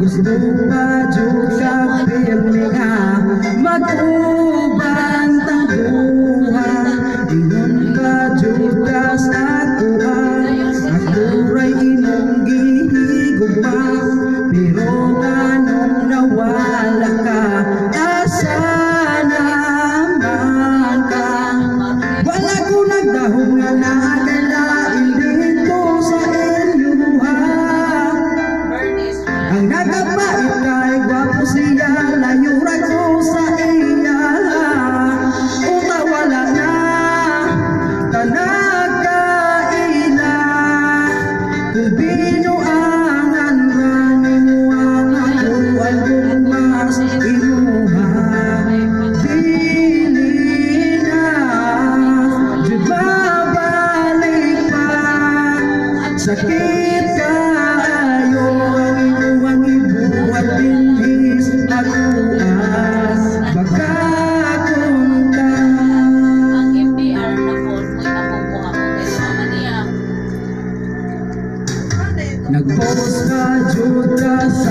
gusto pa jud ka pirmi nga mag-uban tangguhan ingon ka jud ka sa kuha ako ray imong gihigugma pero nganong nawala ka asa naman ka wala ko nagdahong nga nakakalain dito sa inyuha ang nagapait kay gwapo siya layo ra ko sa iya uta wala na tanag kaila kung binuangan ranin mo ang ako ang mas inuha dili na jud babalik pa sakit kayo ang inuwang ibuhat bilis ako bakakunta Ang MBR na phone mo nakukuha mo kay mama niya. nag-post ka jud ka sa